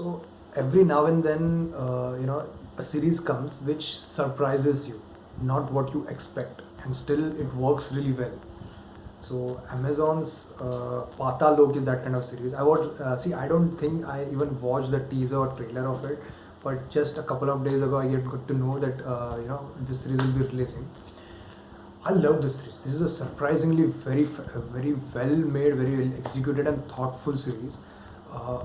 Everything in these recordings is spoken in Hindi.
So every now and then, a series comes which surprises you, not what you expect, and still it works really well. So Amazon's Patalok is that kind of series. I would see. I don't think I even watched the teaser or trailer of it, but just a couple of days ago, I get got to know that this series will be releasing. I love this series. This is a surprisingly very well made, very well executed and thoughtful series. Uh,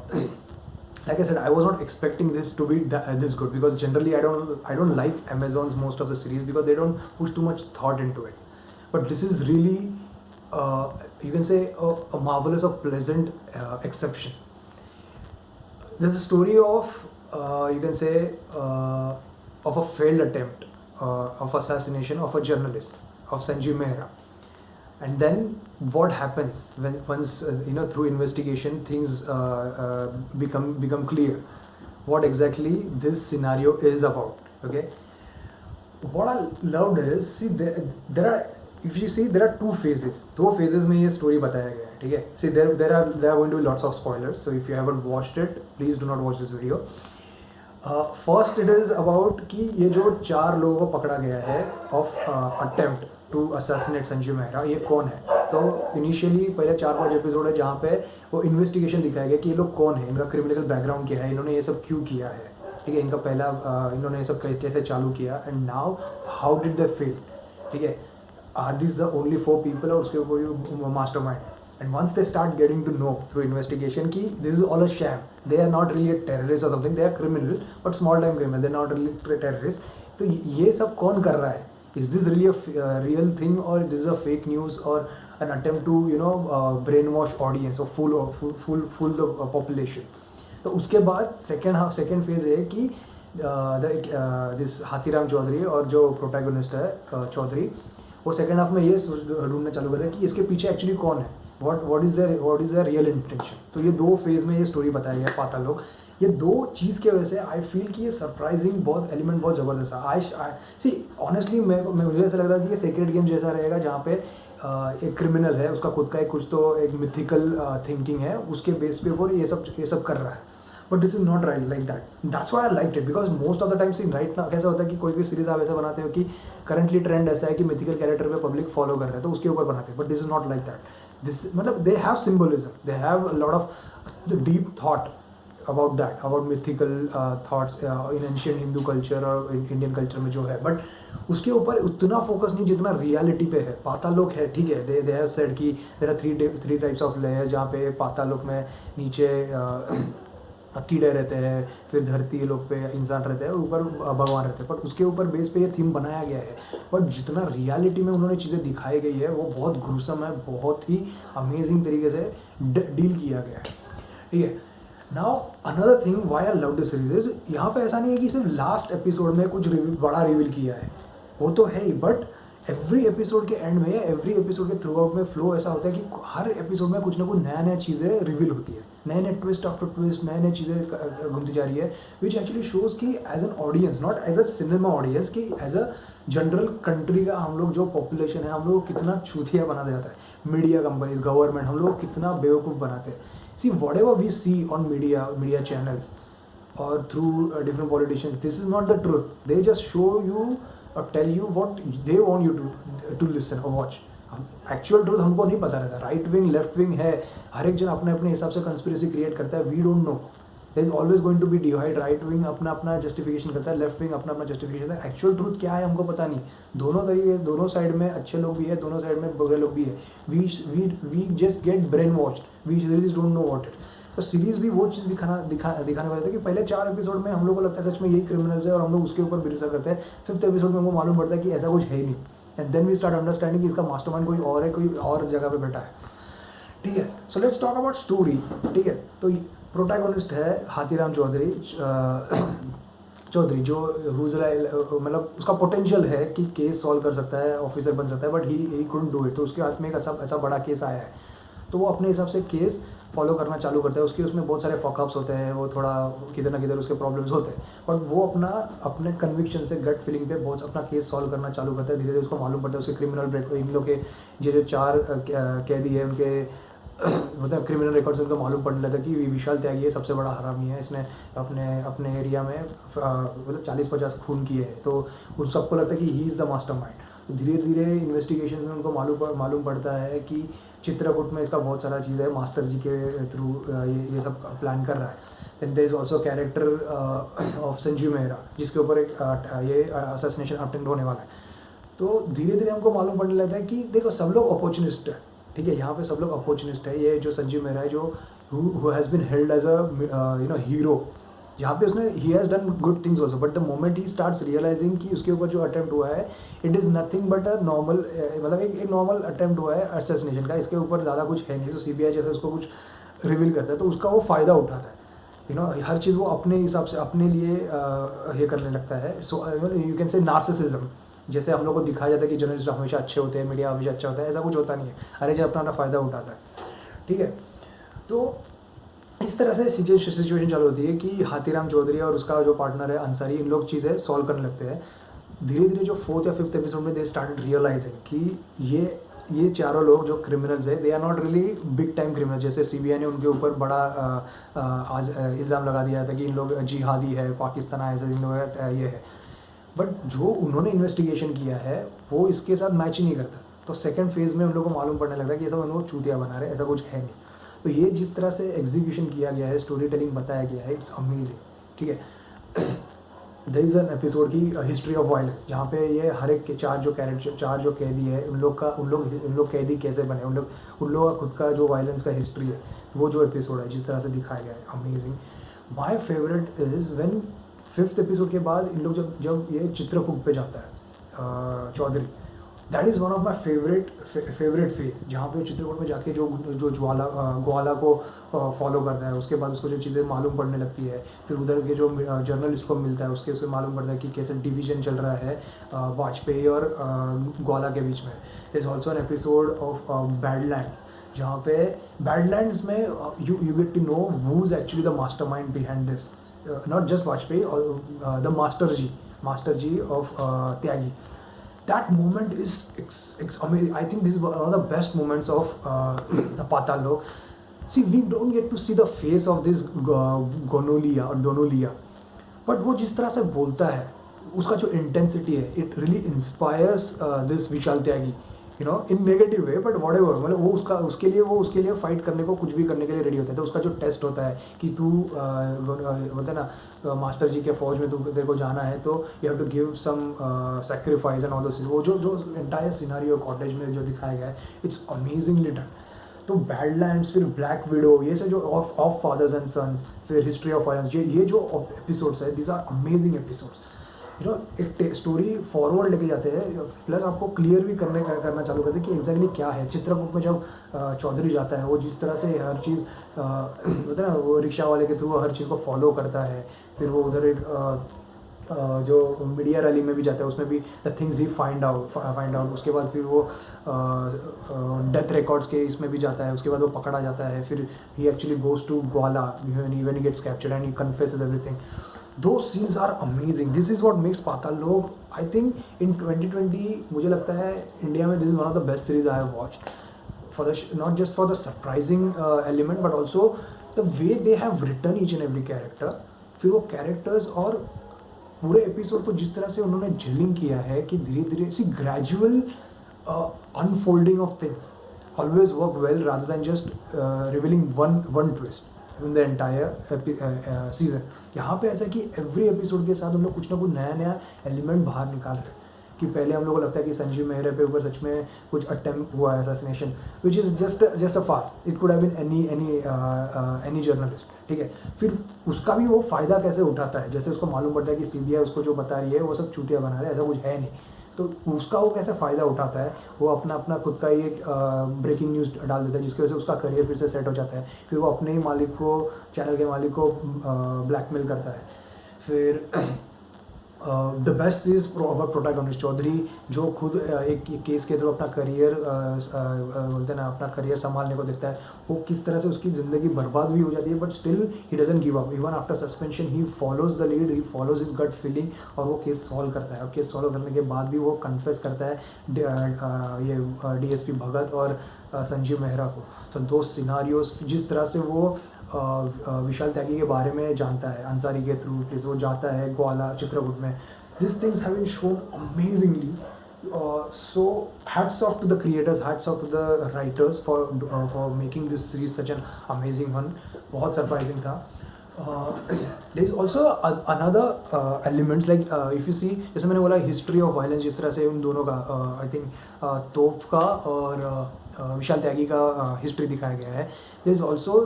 like I said, I was not expecting this to be this good, because generally I don't like Amazon's most of the series because they don't push too much thought into it. But this is really, you can say, a marvelous or pleasant exception. There's a story of, you can say, of a failed attempt of assassination of a journalist, of Sanjeev Mehra. And then what happens when once through investigation things become clear what exactly this scenario is about. Okay, what I loved is, see, there are, if you see, there are two phases. दो phases में ये story बताया गया है, ठीक है. See, there are going to be lots of spoilers, so if you haven't watched it, please do not watch this video. First it is about कि ये जो 4 लोगों को पकड़ा गया है of attempt to assassinate Sanjeev Mehra, ये कौन है. तो इनिशियली पहले 4-5 एपिसोड है जहाँ पे वो इन्वेस्टिगेशन दिखाया गया कि ये लोग कौन है, इनका क्रिमिनल बैकग्राउंड क्या है, इन्होंने ये सब क्यों किया है, ठीक है, इनका पहला इन्होंने ये सब कैसे चालू किया, and now how did they fail, ठीक है, are this the only 4 people और उसके ऊपर mastermind. And once they start getting to know through investigation कि this is all a sham, they are not really a terrorist or something, they are criminal but small time criminal, they are not really terrorist. तो ये सब कौन कर रहा है? Is this really a real thing or this is a fake news or an attempt to brainwash audience or fool the population? तो उसके बाद second phase है कि this हाथीराम चौधरी और जो प्रोटैगनिस्ट है चौधरी, वो सेकेंड हाफ में ये ढूंढना चालू कर रहे हैं कि इसके पीछे एक्चुअली कौन है, what is their real intention. तो ये 2 फेज में ये स्टोरी बताया गया है पातालोक. ये 2 चीज़ के वजह से आई फील कि ये सरप्राइजिंग बहुत एलिमेंट बहुत ज़बरदस्त है. आई सी ऑनेस्टली मुझे ऐसा लग रहा है कि ये सीक्रेट गेम जैसा रहेगा जहाँ पे एक क्रिमिनल है, उसका खुद का एक कुछ तो एक मिथिकल थिंकिंग है, उसके बेस पे वो ये सब कर रहा है. But this is not right like that. That's why I like it, because most of the times in right ना कैसा होता है कि कोई भी सीरीज आप ऐसा बनाते हो कि करंटली ट्रेंड ऐसा है कि मिथिकल कैरेक्टर पे पब्लिक फॉलो कर रहे हैं तो उसके ऊपर बनाते हैं. But this is not like that. This मतलब they have symbolism, they have lot of the deep thought about that, about mythical thoughts in ancient Hindu culture और इंडियन कल्चर में जो है. बट उसके ऊपर उतना फोकस नहीं जितना रियलिटी पे है. पातालोक है, ठीक है, दे हैव सेड कि there are 3 types of layer, जहाँ पे पातालोक में नीचे कीड़े रहते हैं, फिर धरती लोग पे इंसान रहते हैं, ऊपर भगवान रहते हैं. बट उसके ऊपर बेस पे ये थीम बनाया गया है. बट जितना रियलिटी में उन्होंने चीज़ें दिखाई गई है वो बहुत ग्रुसम है, बहुत ही अमेजिंग तरीके से डील किया गया है, ठीक है. Now another thing why I love this series, यहाँ पे ऐसा नहीं है कि सिर्फ लास्ट एपिसोड में कुछ बड़ा रिवील किया है, वो तो है ही. बट एवरी एपिसोड के एंड में, एवरी एपिसोड के थ्रू आउट में फ्लो ऐसा होता है कि हर एपिसोड में कुछ ना कुछ नया चीज़ें रिवील होती है, नए ट्विस्ट आफ्टर ट्विस्ट, नए चीज़ें घूमती जा रही है, विच एक्चुअली शोज़ कि as an audience, not as a cinema audience, कि एज अ जनरल कंट्री का हम लोग जो पॉपुलेशन है, हम लोग कितना चूतिया बना जाता है. मीडिया कंपनीज, गवर्नमेंट, हम लोग कितना बेवकूफ़ बनाते हैं. See whatever we see on media channels or through different politicians, this is not the truth. They just show you or tell you what they want you to listen or watch. Actual truth हमको नहीं पता रहता. राइट विंग लेफ्ट विंग है, हर एक जन अपने अपने हिसाब से कंस्पिरेसी क्रिएट करता है. We don't know, there is always going to be divide. Right wing अपना अपना जस्टिफिकेशन करता है, लेफ्ट विंग अपना अपना जस्टिफिकेशन है. एक्चुअल ट्रूथ क्या है हमको पता नहीं. दोनों तरीके, दोनों साइड में अच्छे लोग भी है, दोनों साइड में बुरे लोग भी है. We just get brainwashed, we really don't know what it. तो सीरीज़ भी वो चीज़ दिखाने वाले थे कि पहले 4 एपिसोड में हम लोग को लगता है सच में यही क्रिमिनल्स है और हम लोग उसके ऊपर भरोसा करते हैं. 5th एपिसोड में हमको मालूम पड़ता है कि ऐसा कुछ है ही नहीं. And then we start understanding कि इसका मास्टरमाइंड कोई और है, कोई और जगह पे बैठा है, ठीक है. So let's talk about story, ठीक है. तो प्रोटैगनिस्ट है हाथीराम चौधरी, जो मतलब उसका पोटेंशियल है कि केस सॉल्व कर सकता है, ऑफिसर बन सकता है, but he couldn't do it. तो उसके हाथ में एक ऐसा बड़ा केस आया है, तो वो अपने हिसाब से केस फॉलो करना चालू करता है. उसमें बहुत सारे फॉकअप्स होते हैं, वो थोड़ा किधर ना किधर उसके प्रॉब्लम्स होते हैं, बट वो अपने कन्विक्शन से, गट फीलिंग पे बहुत अपना केस सॉल्व करना चालू करता है. धीरे धीरे उसको मालूम पड़ता है उसके क्रिमिनल ब्रेक, इन लोग के जो 4 कैदी है उनके मतलब क्रिमिनल रिकॉर्ड से उनको मालूम पड़ने लगा कि विशाल त्यागी ये सबसे बड़ा हरामी है, इसने अपने अपने एरिया में मतलब 40-50 खून किए हैं। तो उन सबको लगता है कि he is the master mind. तो धीरे धीरे इन्वेस्टिगेशन में उनको मालूम पड़ता है कि चित्रकूट में इसका बहुत सारा चीज़ है, मास्टर जी के थ्रू ये सब प्लान कर रहा है। Then there is also character of Sanjeev Mehra, जिसके ऊपर एक ये असैसिनेशन अटेम्प्ट होने वाला है। तो धीरे धीरे हमको मालूम पड़ने लगता है कि देखो सब लोग अपॉर्चुनिस्ट है, ठीक है, यहाँ पे सब लोग अपॉर्चुनिस्ट है। ये जो संजीव मेहरा है, जो who has been held as a hero, यहाँ पे उसने ही has done good things also, but the moment he starts realising कि उसके ऊपर जो अटेम्प्ट हुआ है it is nothing but a normal, मतलब एक नॉर्मल अटेम्प्ट हुआ है असैसिनेशन का, इसके ऊपर ज़्यादा कुछ है नहीं। तो सीबीआई जैसे उसको कुछ रिवील करता है तो उसका वो फ़ायदा उठाता है, हर चीज़ वो अपने हिसाब से अपने लिए ये करने लगता है। So you can say narcissism, जैसे हम लोग को दिखाया जाता है कि जर्नलिस्ट हमेशा अच्छे होते हैं, मीडिया हमेशा अच्छा होता है, ऐसा कुछ होता नहीं है। हर एक अपना फ़ायदा उठाता है, ठीक है। तो इस तरह से सिचुएशन चालू होती है कि हाथीराम चौधरी और उसका जो पार्टनर है अंसारी, इन लोग चीज़ें सॉल्व करने लगते हैं। धीरे धीरे जो 4th या 5th एपिसोड में दे स्टार्टेड रियलाइजिंग कि ये चारों लोग जो क्रिमिनल्स है, they are not really big time criminal. जैसे सीबीआई ने उनके ऊपर बड़ा आज इल्ज़ाम लगा दिया था कि इन लोग जिहादी है, पाकिस्तान ऐसे इन लोग ये है, बट जो उन्होंने इन्वेस्टिगेशन किया है वो इसके साथ मैच ही नहीं करता। तो सेकंड फेज़ में उन लोगों को मालूम पड़ने लगा कि ये सब उन लोग चूतिया बना रहे हैं, ऐसा कुछ है नहीं। तो ये जिस तरह से एग्जीक्यूशन किया गया है, स्टोरी टेलिंग बताया गया है, इट्स अमेजिंग, ठीक है। देयर इज़ एन एपिसोड की हिस्ट्री ऑफ वायलेंस, जहाँ पे ये हर एक के चार जो कैदी है, उन लोग कैदी कैसे बने, उन लोग का खुद का जो वायलेंस का हिस्ट्री है, वो जो एपिसोड है जिस तरह से दिखाया गया है, amazing. My favourite is when 5th episode के बाद इन लोग जब ये चित्रकूट पे जाता है Chaudhary, that is one of my favourite phase, जहाँ पे चित्रकूट में जाके जो ग्वाला को फॉलो करता है, उसके बाद उसको जो चीज़ें मालूम पड़ने लगती है, फिर उधर के जो जर्नलिस्ट को मिलता है उससे मालूम पड़ता है कि कैसे डिवीजन चल रहा है वाजपेयी और ग्वाला के बीच में। Is also an episode of badlands, जहाँ पे बैडलैंड्स में you get to know who is actually the master mind behind this, not just Vajpayee, or the Master G of Tyagi. That moment is amazing. I think this is one of the best moments of the Patal Lok. See, we don't get to see the face of this Gonolia or Donolia, but वो जिस तरह से बोलता है, उसका जो इंटेंसिटी है, it really inspires this Vishal Tyagi, in negative way, but what ever, मतलब वो उसके लिए फाइट करने को, कुछ भी करने के लिए रेडी होता है। तो उसका जो टेस्ट होता है कि तू बोलते हैं ना मास्टर जी के फौज में तेरे को जाना है, तो you have to give some sacrifice and all those, वो जो एंटायर सिनारियो कॉटेज में जो दिखाया गया है, इट्स अमेजिंगली डन। तो बैडलैंड्स, फिर ब्लैक विडो, ये से जो ऑफ फादर्स एंड सन्स, फिर हिस्ट्री ऑफ वायलेंस, ये जो एपिसोड्स है, दीज आर अमेजिंग एपिसोड्स। एक स्टोरी फॉरवर्ड लेके जाते हैं, प्लस आपको क्लियर भी करना चालू करते हैं कि एग्जैक्टली क्या है। चित्रकूट में जब चौधरी जाता है, वो जिस तरह से हर चीज़ होता है ना, वो रिक्शा वाले के थ्रू हर चीज़ को फॉलो करता है, फिर वो उधर एक जो मीडिया रैली में भी जाता है, उसमें भी the things he find out, उसके बाद फिर वो डेथ रिकॉर्ड्स के इसमें भी जाता है, उसके बाद वो पकड़ा जाता है, फिर he actually goes to Gwala when he gets captured and he confesses everything. Those scenes are amazing. This is what makes Patal Lok, I think in 2020, मुझे लगता है इंडिया में this is one of the best series I have watched, for the not just for the surprising element, but also the way they have written each and every character. फिर वो characters और पूरे एपिसोड को जिस तरह से उन्होंने जेलिंग किया है कि धीरे धीरे सी gradual unfolding of things always work well rather than just revealing one twist in the entire season. यहाँ पे ऐसा कि एवरी एपिसोड के साथ हम लोग कुछ ना कुछ नया एलिमेंट बाहर निकाल रहे हैं। कि पहले हम लोग को लगता है कि संजीव मेहरा पे ऊपर सच में कुछ अटेम्प्ट हुआ है assassination, which is just a farce, it could have been any journalist, ठीक है। फिर उसका भी वो फ़ायदा कैसे उठाता है, जैसे उसको मालूम पड़ता है कि सीबीआई उसको जो बता रही है वो सब चूतिया बना रहे हैं, ऐसा कुछ है नहीं, तो उसका वो कैसे फ़ायदा उठाता है, वो अपना खुद का ही एक ब्रेकिंग न्यूज़ डाल देता है, जिसकी वजह से उसका करियर फिर से सेट हो जाता है। फिर वो अपने ही मालिक को, चैनल के मालिक को ब्लैकमेल करता है। फिर the best is protagonist Chaudhary, जो खुद एक केस के थ्रू अपना करियर बोलते हैं ना, अपना करियर संभालने को देखता है। वो किस तरह से उसकी ज़िंदगी बर्बाद भी हो जाती है, but still he doesn't give up, even after suspension he follows the lead, he follows his gut feeling, और वो केस सॉल्व करता है। और केस सॉल्व करने के बाद भी वो कन्फेस करता है ये डीएसपी भगत और संजीव मेहरा को। तो दो सिनारियोज जिस तरह से वो विशाल त्यागी के बारे में जानता है अंसारी के थ्रू, प्लीज वो जाता है ग्वाला चित्रकूट में, this things have been shown amazingly. So hats off to the creators, hats off to the writers for making this series such an amazing one. बहुत surprising था. There is also another elements like if you see, जैसे मैंने बोला history of violence, जिस तरह से उन दोनों का I think तोप का और विशाल त्यागी का history दिखाया गया है. There is also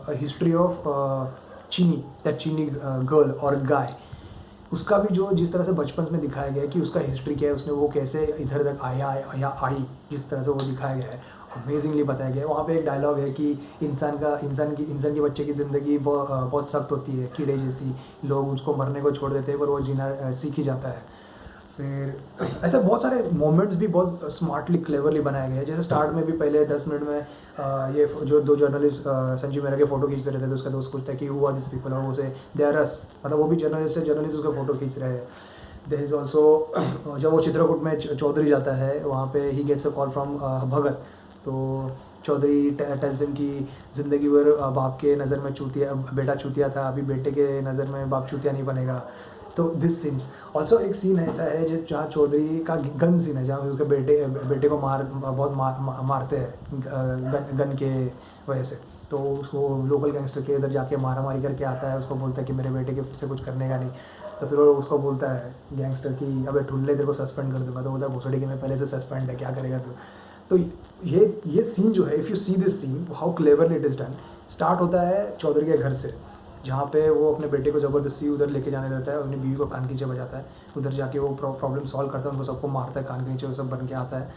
a history of चीनी, that चीनी girl और guy, उसका भी जो जिस तरह से बचपन में दिखाया गया है कि उसका हिस्ट्री क्या है, उसने वो कैसे इधर तक आया या आई, जिस तरह से वो दिखाया गया है अमेजिंगली बताया गया है. वहाँ पे एक डायलॉग है कि इंसान के बच्चे की ज़िंदगी बहुत सख्त होती है, कीड़े जैसी, लोग उसको मरने को छोड़ देते हैं पर वो जीना सीख ही जाता है. फिर ऐसे बहुत सारे मोमेंट्स भी बहुत स्मार्टली क्लेवरली बनाए गए हैं. जैसे स्टार्ट में भी पहले 10 मिनट में ये जो दो जर्नलिस्ट संजीव मेहरा के फ़ोटो खींचते रहते थे, उसका दोस्त पूछता है कि हु आर दिस पीपल, और उसे दे आर अस, मतलब वो भी जर्नलिस्ट है, जर्नलिस्ट उसका फ़ोटो खींच रहे हैं. देयर इज़ ऑल्सो जब वो चित्रकूट में चौधरी जाता है, वहाँ पे he gets a call from Bhagat. तो चौधरी टेल्स हिम की ज़िंदगी भर बाप के नज़र में चूतिया, बेटा चूतिया था, अभी बेटे के नज़र में बाप चूतिया नहीं बनेगा. तो दिस सीन्स ऑल्सो एक सीन ऐसा है जहाँ चौधरी का गन सीन है, जहाँ उसके बेटे को मारते हैं गन के वजह से. तो उसको लोकल गैंगस्टर के इधर जाके मारामारी करके आता है, उसको बोलता है कि मेरे बेटे के से कुछ करने का नहीं. तो फिर वो उसको बोलता है गैंगस्टर कि अबे ठुल्ले तेरे को सस्पेंड कर दूंगा. तो बोलता है भोसड़ी कि मैं पहले से सस्पेंड है, क्या करेगा तू. तो ये सीन जो है, if you see this seen how cleverly it is done, start होता है चौधरी के घर से, जहाँ पे वो अपने बेटे को ज़बरदस्ती उधर लेके जाने देता है, अपनी बीवी को कान के नीचे बजाता है, उधर जाके वो प्रॉब्लम सॉल्व करता है, उनको सबको मारता है कान के नीचे, वो सब बन के आता है.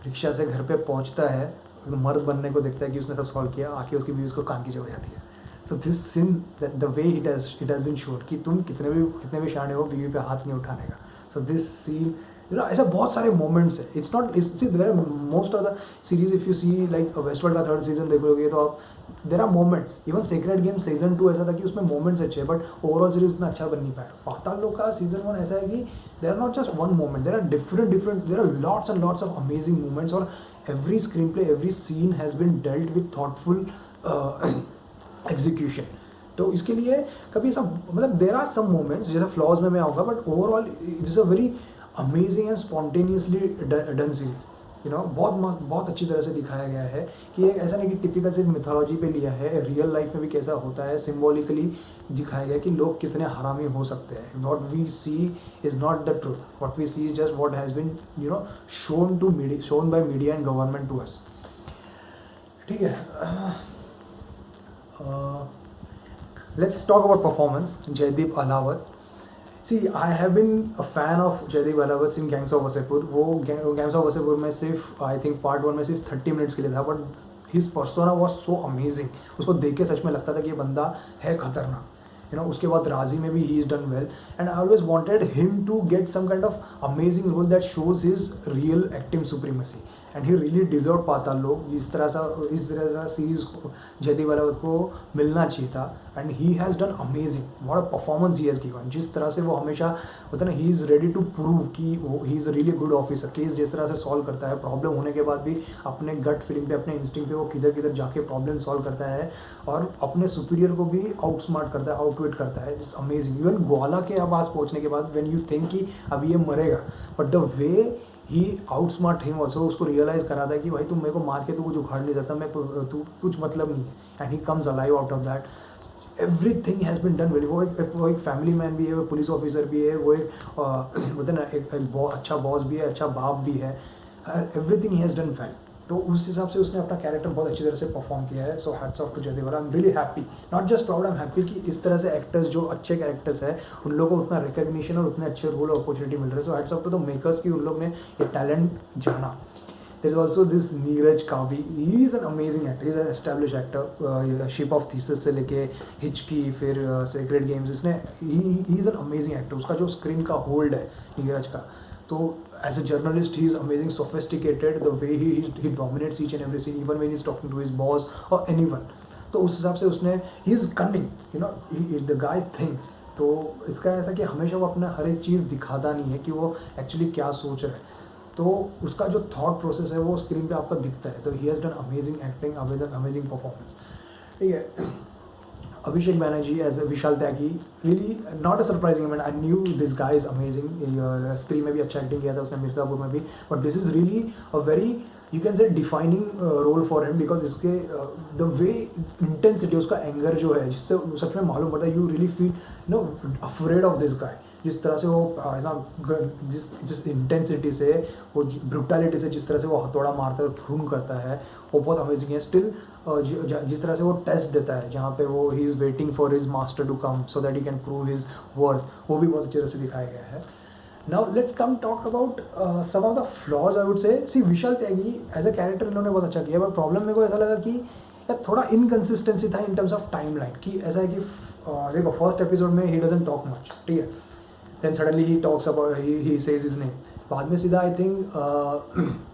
रिक्शा से घर पे पहुँचता है, मर्द बनने को देखता है कि उसने सब सॉल्व किया, आके उसकी बीवी उसको कान की नीचे बजाती है. So this scene the way it has been showed कि तुम कितने भी शाने हो, बीवी पे हाथ नहीं उठाने का. सो दिस सीन ऐसा बहुत सारे मोमेंट्स है. It's not there most of the series, if you see like Westworld का 3rd सीजन देखोगे तो आप there are moments. Even Sacred Game season 2 ऐसा था कि उसमें मोमेंट्स अच्छे हैं, बट ओवरऑल सीरीज उतना अच्छा बन नहीं पाया. पाताल लोक का सीजन 1 ऐसा है कि there are not just one moment, there are different there are lots and lots of amazing moments, और every screen play, every scene has been dealt with thoughtful execution. तो इसके लिए कभी ऐसा, मतलब देर आर सम मोमेंट्स जैसे फ्लॉज में मैं आऊँगा, but overall it is a very amazing and spontaneously done series. बहुत अच्छी तरह से दिखाया गया है कि ऐसा नहीं कि टिपिकल सिर्फ मिथोलॉजी पे लिया है, रियल लाइफ में भी कैसा होता है, सिम्बॉलिकली दिखाया गया कि लोग कितने हरामी हो सकते हैं. What we see is not the truth, what we see is just what has been shown by media and government to us. ठीक है, let's talk about performance. Jaideep Ahlawat. See, I have been a fan of Jaideep Ahlawat in Gangs of Wasseypur. वो Gangs of Wasseypur में सिर्फ I think पार्ट 1 में सिर्फ 30 मिनट्स के लिए था, but his persona was so amazing. उसको देख के सच में लगता था कि ये बंदा है खतरनाक. उसके बाद राजी में भी he is done well, and I always wanted him to get some kind of amazing role that shows his real acting supremacy, and he really deserve Paatal Lok. इस तरह सा सीरीज को जयदीप अलावत को मिलना चाहिए था, and he has done amazing. What a performance he has given. जिस तरह से वो हमेशा होता है ना, he is ready to prove कि he is a really good officer. Case जिस तरह से सॉल्व करता है, प्रॉब्लम होने के बाद भी अपने गट फीलिंग पे, अपने इंस्टिंक्ट पे वो किधर जाके प्रॉब्लम सॉल्व करता है, और अपने सुपीरियर को भी आउटस्मार्ट करता है, आउटविट करता है. It's amazing. इवन ग्वाला के आवाज़ पहुँचने के बाद व्हेन यू थिंक कि अभी ये मरेगा, but the way he outsmart him also, उसको रियलाइज़ कराता है कि भाई तुम मेरे को मार के तू कुछ उखाड़ नहीं सकता, मैं तू कुछ मतलब नहीं है, and he comes alive out of that. Everything has been done well. वो एक फैमिली मैन भी है, वो पुलिस ऑफिसर भी है, वो एक बोलते ना एक अच्छा बॉस भी है, अच्छा बाप भी है. Everything he has done well. तो उस हिसाब से उसने अपना कैरेक्टर बहुत अच्छी तरह से परफॉर्म किया है. So hats off to Jaideep. I am really happy, not just proud, I am happy कि इस तरह से एक्टर्स जो अच्छे कैरेक्टर्स है उन लोगों को उतना रिकग्निशन और उतने अच्छे रोल अपॉर्चुनिटी मिल रहे हैं. So hats off to the makers कि उन लोग ने ये टैलेंट जाना. There is also this Neeraj Kabi. He is an amazing actor, he is an established actor. Ship of Theseus से लेके हिचकी, फिर सेक्रेट गेम्स, इसने he is an amazing actor. उसका जो स्क्रीन का होल्ड है नीरज का, तो as a journalist he is amazing, sophisticated, the way he dominates each and every scene, even when he is talking to his boss or anyone. तो उस हिसाब से उसने he is cunning, the guy thinks. तो इसका ऐसा कि हमेशा वो अपना हर एक चीज़ दिखाता नहीं है कि वो एक्चुअली क्या सोच रहा है. तो उसका जो थॉट प्रोसेस है वो स्क्रीन पे आपको दिखता है. तो ही has done amazing acting, amazing performance. ठीक है. Abhishek Banerjee as Vishal Tyagi, really not a surprising. I mean, I knew this guy is amazing. स्त्री में भी अच्छा एक्टिंग किया था उसने, मिर्ज़ापुर में भी. But this is really a very, you can say, defining role for him because इसके the way intensity, उसका एंगर जो है जिससे सच में मालूम पड़ता है, you really feel afraid of this guy. जिस तरह से वो ना जिस इंटेंसिटी से, वो ब्रुटैलिटी से, जिस तरह से वो हथौड़ा मारता है, खून करता है, वो बहुत अमेजिंग है. स्टिल जिस तरह से वो टेस्ट देता है जहाँ पे वो he is waiting for his master to come so that he can prove his worth, वो भी बहुत अच्छी तरह से दिखाया गया है. Now let's come talk about some of the flaws. I would say see Vishal Tyagi as a character इन्होंने बहुत अच्छा किया, बट प्रॉब्लम मेरे को ऐसा लगा कि यार थोड़ा इनकन्सिस्टेंसी था इन टर्म्स ऑफ टाइम लाइन. कि ऐसा है कि देखो फर्स्ट एपिसोड में ही डजंट टॉक मच, ठीक है. Then suddenly he talks about, he says his name. बाद में सीधा I think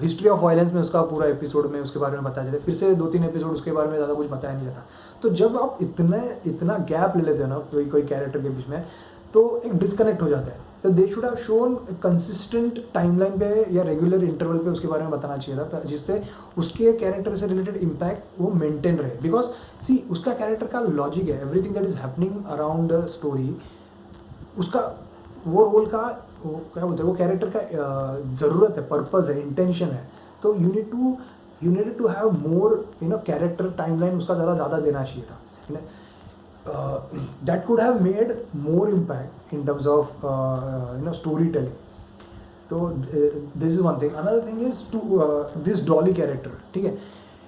history of violence में उसका पूरा एपिसोड में उसके बारे में बताया जाता है. फिर से 2-3 एपिसोड उसके बारे में ज़्यादा कुछ बताया नहीं जाता. तो जब आप इतना गैप ले लेते हो ना कोई कैरेक्टर के बीच में, तो एक डिस्कनेक्ट हो जाता है. तो दे should have shown consistent timeline पे या रेगुलर इंटरवल पे उसके बारे में बताना चाहिए था, जिससे उसके कैरेक्टर से रिलेटेड इम्पैक्ट वो मेंटेन रहे. बिकॉज सी उसका कैरेक्टर का लॉजिक है, everything that is happening around the story, उसका वो रोल का वो क्या बोलते हैं, वो कैरेक्टर का ज़रूरत है, पर्पस है, इंटेंशन है. तो you need to have more character timeline, उसका ज़्यादा देना चाहिए था. That could have made more impact in terms of story telling. तो this is one thing. Another thing is to this Dolly character, ठीक है.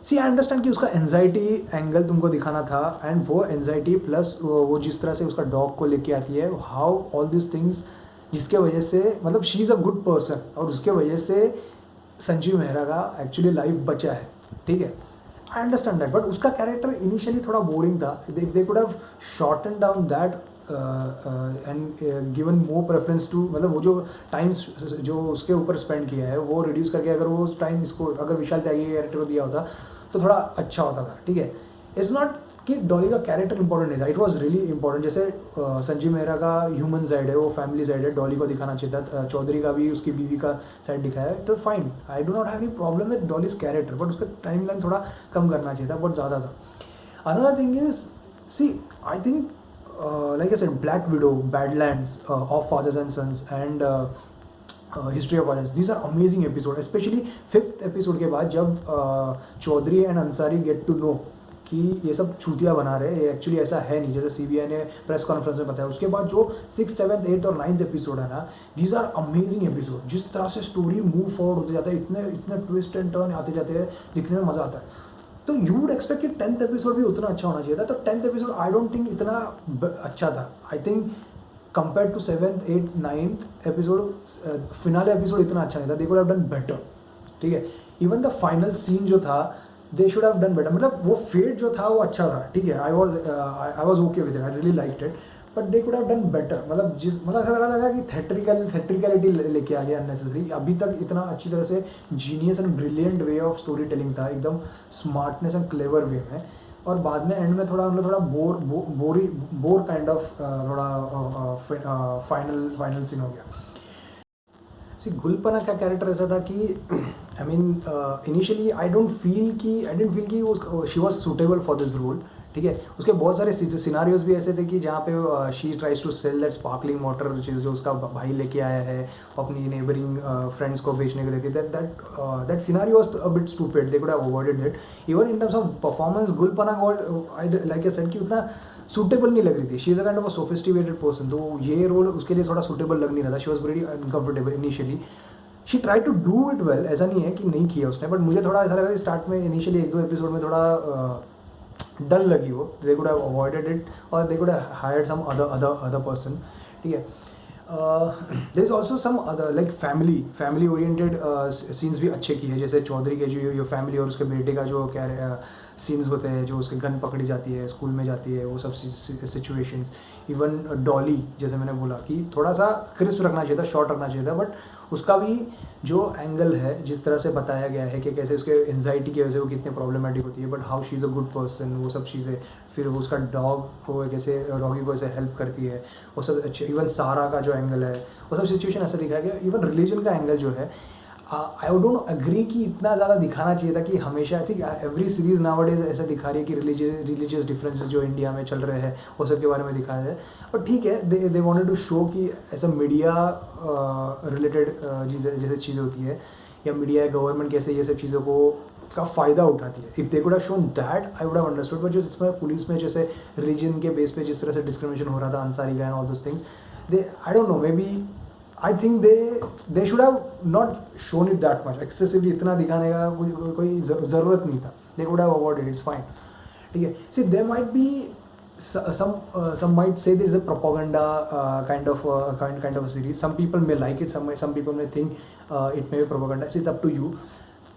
सी आई अंडरस्टैंड कि उसका एंजाइटी एंगल तुमको दिखाना था, एंड वो एंजाइटी प्लस वो जिस तरह से उसका डॉग को लेके आती है, हाउ ऑल दिस थिंग्स, जिसके वजह से मतलब she is a good person, और उसके वजह से संजीव मेहरा का एक्चुअली लाइफ बचा है, ठीक है. आई अंडरस्टैंड दैट, बट उसका कैरेक्टर इनिशियली थोड़ा बोरिंग था. They could have shorten down that and given more preference to, मतलब वो जो टाइम्स जो उसके ऊपर स्पेंड किया है वो रिड्यूस करके अगर वो टाइम इसको अगर विशाल त्यागी के कैरेक्टर को दिया होता तो थोड़ा अच्छा होता था, ठीक है. इट्स नॉट कि डॉली का कैरेक्टर इंपॉर्टेंट नहीं था, इट वॉज रियली इंपॉर्टेंट. जैसे संजीव मेहरा का ह्यूमन साइड है, वो फैमिली साइड है, डॉली को दिखाना चाहिए था. चौधरी का भी उसकी बीवी का साइड दिखाया है, तो fine, I do not have any problem with Dolly's character, but उसका टाइम लाइन थोड़ा कम करना चाहिए था, बहुत ज़्यादा था. Another thing is, see I think like I said, Black Widow, Badlands, Of Fathers and Sons, and History of Violence, these are amazing episodes, especially 5th episode के बाद जब Chaudhary and Ansari get to know कि ये सब छूतिया बना रहे हैं, ये एक्चुअली ऐसा है नहीं जैसे CBI ने प्रेस कॉन्फ्रेंस में बताया. उसके बाद जो 6th, 7th, 8th और 9th एपिसोड है ना, दीज आर अमेजिंग एपिसोड. जिस तरह से स्टोरी मूव फॉरवर्ड होते जाता है, इतने ट्विस्ट एंड टर्न आते जाते हैं, दिखने में मज़ा आता है. तो यू वुड एक्सपेक्ट कि 10th एपिसोड भी उतना अच्छा होना चाहिए था. तो 10th episode I don't think इतना अच्छा था. I think compare to 7th, 8th, 9th episode, finale episode इतना अच्छा नहीं था. They could have done better, ठीक है. इवन द फाइनल सीन जो था, they should have done better. मतलब वो फेट जो था वो अच्छा था, ठीक है. I was okay with it, I really liked it, but they could have done better. मतलब ऐसा लगा कि थेट्रिकलिटी लेके आ गया अननेसेसरी. अभी तक इतना अच्छी तरह से genius and brilliant way of story telling था, एकदम स्मार्टनेस एंड क्लेवर वे में, और बाद में एंड में थोड़ा बोर काइंड ऑफ थोड़ा फाइनल सीन हो गया. सी गुलपना का कैरेक्टर ऐसा था कि I mean initially I didn't feel कि she was suitable for this role, ठीक है. उसके बहुत सारे सिनारियोज भी ऐसे थे कि जहाँ पे she tries to sell that sparkling water चीज़ जो उसका भाई लेके आया है अपनी नेबरिंग फ्रेंड्स को बेचने के लिए. That scenario was a bit stupid. They could have avoided that. Even in terms of performance Gulpana like I said कि उतना सूटेबल नहीं लग रही थी. She is a kind of a sophisticated person, तो ये रोल उसके लिए थोड़ा सूटेबल लग नहीं रहा था. She was very uncomfortable initially. She try to do it well, ऐसा नहीं है कि नहीं किया उसने, बट मुझे थोड़ा ऐसा लगा कि स्टार्ट में इनिशियली 1-2 एपिसोड में थोड़ा डल लगी वो. They could have avoided it और they could have hired some other person, ठीक है. There is also some other like family oriented scenes भी अच्छे किए, जैसे चौधरी के जो फैमिली और उसके बेटे का जो क्या सीन्स होते हैं, जो उसके गन पकड़ी जाती है, स्कूल में जाती है, वो सब सिचुएशंस. इवन डॉली, जैसे मैंने बोला कि थोड़ा सा क्रिस्प रखना चाहिए था, शॉर्ट रखना चाहिए था, बट उसका भी जो एंगल है, जिस तरह से बताया गया है कि कैसे उसके एंजाइटी की वजह से वो कितने प्रॉब्लमेटिक होती है, but how she is a good person, वो सब चीज़ें फिर वो उसका डॉग को कैसे डॉगी को ऐसे हेल्प करती है, वो सब अच्छे। इवन सारा का जो एंगल है वो सब सिचुएशन ऐसा दिखाया गया। इवन रिलीजन का एंगल जो है, आई डोंट अग्री कि इतना ज़्यादा दिखाना चाहिए था कि हमेशा। I think every series nowadays ऐसा दिखा रही है कि रिलीजियस डिफरेंसेस जो इंडिया में चल रहे हैं वो सब के बारे में दिखाया जाए। और ठीक है, दे वांटेड टू शो कि ऐसा मीडिया रिलेटेड जैसे चीज़ें होती है, या मीडिया गवर्नमेंट कैसे ये सब चीज़ों को का फ़ायदा उठाती है। If they could have shown that I would have understood. But जो इसमें पुलिस में जैसे रिलीजन के बेस पे जिस तरह से डिस्क्रिमिनेशन हो रहा था, अंसारी का and all those things, they I don't know, maybe I think they should have not shown it that much excessively. इतना दिखाने का कोई ज़रूरत नहीं था। They could have avoided, it's fine, ठीक है। See there might be some might say this is a propaganda kind of a series. Some people may like it, some people may think it may be propaganda. It's up to you.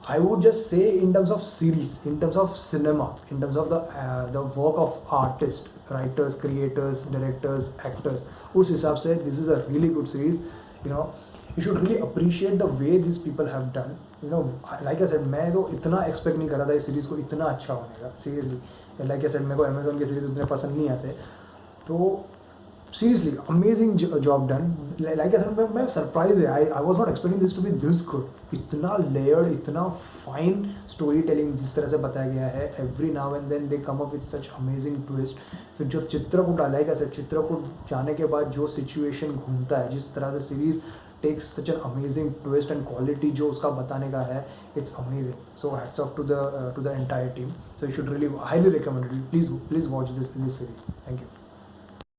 I would just say, in terms of series, in terms of cinema, in terms of the work of artists, writers, creators, directors, actors, उस हिसाब से this is a really good series. You know, you should really appreciate the way these people have done. You know, like I said, मैं तो इतना expect नहीं कर रहा था इस सीरीज़ को इतना अच्छा होने का, seriously. Like I said, मेरे को अमेजोन के सीरीज उतने पसंद नहीं आते, तो seriously amazing job done. Like I said, मैं सरप्राइज है, I was not expecting this to be this good. इतना लेयर्ड, इतना फाइन स्टोरी टेलिंग जिस तरह से बताया गया है, every now and then they come up with such amazing twist. फिर जो चित्रकूट डाला है, कैसे चित्रकूट जाने के बाद जो सिचुएशन घूमता है, जिस तरह से series takes such an amazing twist and quality जो उसका बताने का है, it's amazing. So hats off to the entire team. So you should really highly recommend it. Please watch this series. Thank you.